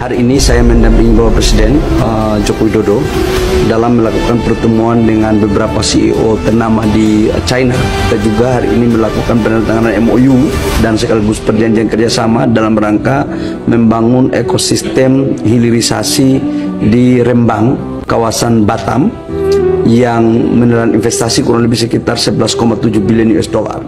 Hari ini saya mendampingi Bapak Presiden Joko Widodo dalam melakukan pertemuan dengan beberapa CEO ternama di China. Kita juga hari ini melakukan penandatanganan MOU dan sekaligus perjanjian kerjasama dalam rangka membangun ekosistem hilirisasi di Rembang, kawasan Batam, yang menelan investasi kurang lebih sekitar 11,7 billion US dollar.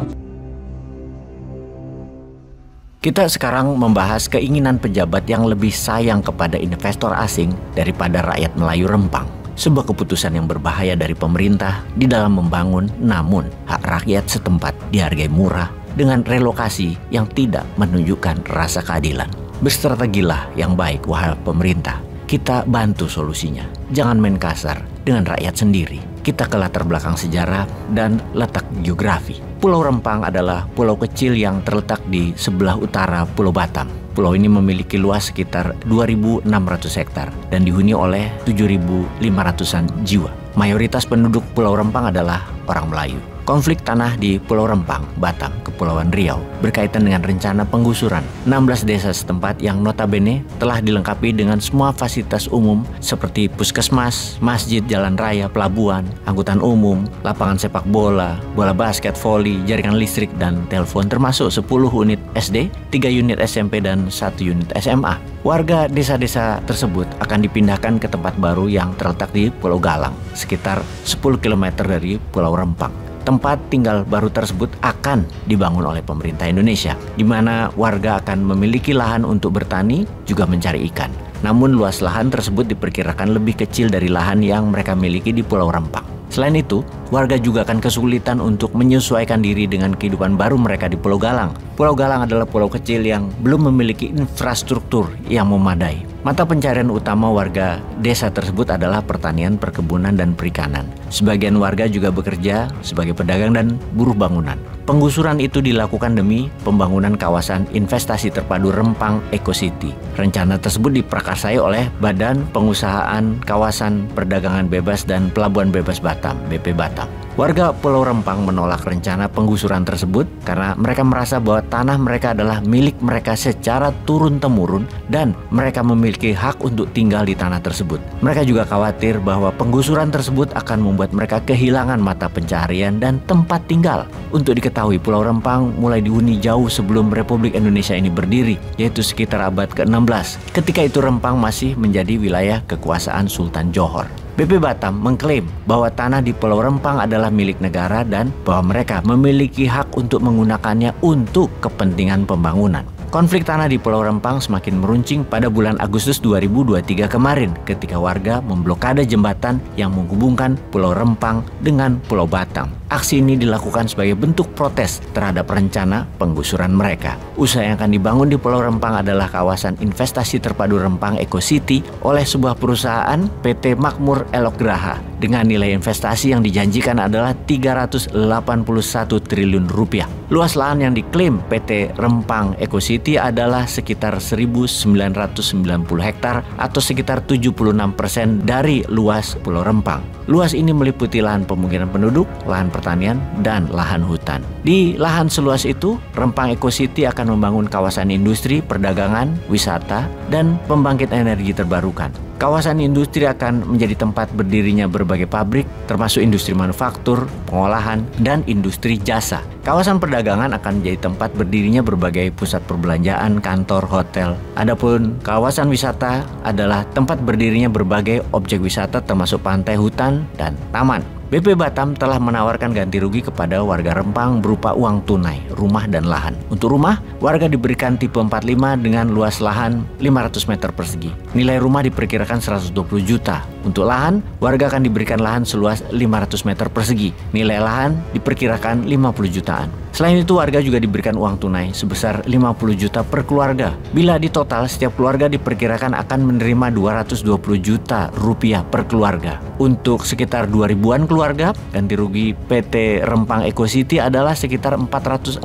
Kita sekarang membahas keinginan pejabat yang lebih sayang kepada investor asing daripada rakyat Melayu Rempang. Sebuah keputusan yang berbahaya dari pemerintah di dalam membangun, namun hak rakyat setempat dihargai murah dengan relokasi yang tidak menunjukkan rasa keadilan. Berstrategilah yang baik, wahai pemerintah. Kita bantu solusinya. Jangan main kasar dengan rakyat sendiri. Kita ke latar belakang sejarah dan letak geografi. Pulau Rempang adalah pulau kecil yang terletak di sebelah utara Pulau Batam. Pulau ini memiliki luas sekitar 2.600 hektar dan dihuni oleh 7.500-an jiwa. Mayoritas penduduk Pulau Rempang adalah orang Melayu. Konflik tanah di Pulau Rempang, Batam, Kepulauan Riau berkaitan dengan rencana penggusuran 16 desa setempat yang notabene telah dilengkapi dengan semua fasilitas umum seperti puskesmas, masjid, jalan raya, pelabuhan, angkutan umum, lapangan sepak bola, bola basket, voli, jaringan listrik, dan telepon, termasuk 10 unit SD, 3 unit SMP, dan 1 unit SMA. Warga desa-desa tersebut akan dipindahkan ke tempat baru yang terletak di Pulau Galang, sekitar 10 km dari Pulau Rempang. Tempat tinggal baru tersebut akan dibangun oleh pemerintah Indonesia, di mana warga akan memiliki lahan untuk bertani, juga mencari ikan. Namun luas lahan tersebut diperkirakan lebih kecil dari lahan yang mereka miliki di Pulau Rempang. Selain itu, warga juga akan kesulitan untuk menyesuaikan diri dengan kehidupan baru mereka di Pulau Galang. Pulau Galang adalah pulau kecil yang belum memiliki infrastruktur yang memadai. Mata pencarian utama warga desa tersebut adalah pertanian, perkebunan, dan perikanan. Sebagian warga juga bekerja sebagai pedagang dan buruh bangunan. Penggusuran itu dilakukan demi pembangunan kawasan investasi terpadu Rempang Eco City. Rencana tersebut diprakarsai oleh Badan Pengusahaan Kawasan Perdagangan Bebas dan Pelabuhan Bebas Batam, BP Batam. Warga Pulau Rempang menolak rencana penggusuran tersebut karena mereka merasa bahwa tanah mereka adalah milik mereka secara turun-temurun dan mereka memiliki hak untuk tinggal di tanah tersebut. Mereka juga khawatir bahwa penggusuran tersebut akan membuat mereka kehilangan mata pencaharian dan tempat tinggal. Untuk diketahui, Pulau Rempang mulai dihuni jauh sebelum Republik Indonesia ini berdiri, yaitu sekitar abad ke-16. Ketika itu Rempang masih menjadi wilayah kekuasaan Sultan Johor. BP Batam mengklaim bahwa tanah di Pulau Rempang adalah milik negara dan bahwa mereka memiliki hak untuk menggunakannya untuk kepentingan pembangunan. Konflik tanah di Pulau Rempang semakin meruncing pada bulan Agustus 2023 kemarin ketika warga memblokade jembatan yang menghubungkan Pulau Rempang dengan Pulau Batam. Aksi ini dilakukan sebagai bentuk protes terhadap rencana penggusuran mereka. Usaha yang akan dibangun di Pulau Rempang adalah kawasan investasi terpadu Rempang Eco City oleh sebuah perusahaan PT Makmur Elok Graha dengan nilai investasi yang dijanjikan adalah 381 triliun rupiah. Luas lahan yang diklaim PT Rempang Eco City adalah sekitar 1.990 hektar atau sekitar 76% dari luas Pulau Rempang. Luas ini meliputi lahan pemukiman penduduk, lahan pertanian, dan lahan hutan. Di lahan seluas itu, Rempang Eco City akan membangun kawasan industri, perdagangan, wisata, dan pembangkit energi terbarukan. Kawasan industri akan menjadi tempat berdirinya berbagai pabrik, termasuk industri manufaktur, pengolahan, dan industri jasa. Kawasan perdagangan akan menjadi tempat berdirinya berbagai pusat perbelanjaan, kantor, hotel. Adapun kawasan wisata adalah tempat berdirinya berbagai objek wisata termasuk pantai, hutan, dan taman. BP Batam telah menawarkan ganti rugi kepada warga Rempang berupa uang tunai, rumah, dan lahan. Untuk rumah, warga diberikan tipe 45 dengan luas lahan 500 meter persegi. Nilai rumah diperkirakan 120 juta. Untuk lahan, warga akan diberikan lahan seluas 500 meter persegi. Nilai lahan diperkirakan 50 jutaan. Selain itu, warga juga diberikan uang tunai sebesar 50 juta per keluarga. Bila di total, setiap keluarga diperkirakan akan menerima 220 juta rupiah per keluarga. Untuk sekitar 2.000-an keluarga, ganti rugi PT Rempang Eco City adalah sekitar 440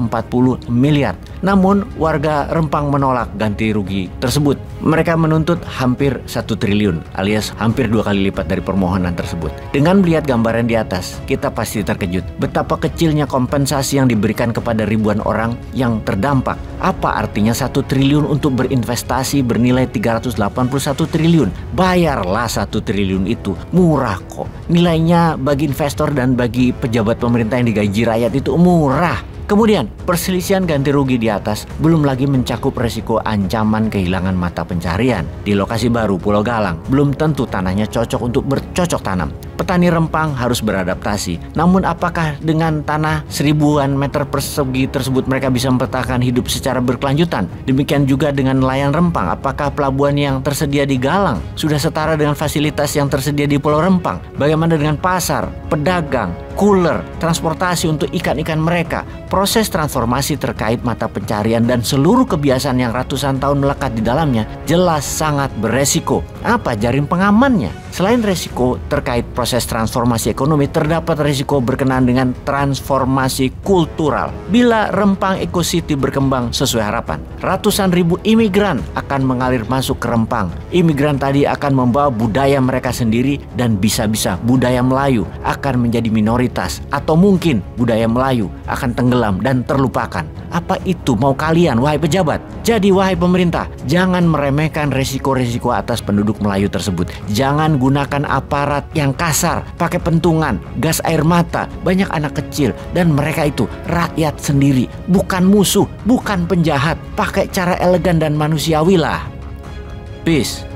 miliar. Namun, warga Rempang menolak ganti rugi tersebut. Mereka menuntut hampir 1 triliun alias hampir 2 kali lipat dari permohonan tersebut. Dengan melihat gambaran di atas, kita pasti terkejut betapa kecilnya kompensasi yang diberikan dibagikan kepada ribuan orang yang terdampak. Apa artinya 1 triliun untuk berinvestasi bernilai 381 triliun? Bayarlah 1 triliun itu. Murah kok. Nilainya bagi investor dan bagi pejabat pemerintah yang digaji rakyat itu murah. Kemudian, perselisihan ganti rugi di atas belum lagi mencakup resiko ancaman kehilangan mata pencarian. Di lokasi baru Pulau Galang, belum tentu tanahnya cocok untuk bercocok tanam. Petani Rempang harus beradaptasi. Namun apakah dengan tanah 1000-an meter persegi tersebut mereka bisa mempertahankan hidup secara berkelanjutan? Demikian juga dengan nelayan Rempang. Apakah pelabuhan yang tersedia di Galang sudah setara dengan fasilitas yang tersedia di Pulau Rempang? Bagaimana dengan pasar, pedagang, cooler, transportasi untuk ikan-ikan mereka? Proses transformasi terkait mata pencarian dan seluruh kebiasaan yang ratusan tahun melekat di dalamnya jelas sangat beresiko. Apa jaring pengamannya? Selain resiko terkait proses transformasi ekonomi, terdapat resiko berkenaan dengan transformasi kultural. Bila Rempang Eco City berkembang sesuai harapan, ratusan ribu imigran akan mengalir masuk ke Rempang. Imigran tadi akan membawa budaya mereka sendiri dan bisa-bisa budaya Melayu akan menjadi minoritas, atau mungkin budaya Melayu akan tenggelam dan terlupakan. Apa itu mau kalian, wahai pejabat? Jadi wahai pemerintah, jangan meremehkan resiko-resiko atas penduduk Melayu tersebut. Jangan gunakan aparat yang kasar, pakai pentungan, gas air mata, banyak anak kecil, dan mereka itu rakyat sendiri, bukan musuh, bukan penjahat. Pakai cara elegan dan manusiawi lah. Peace.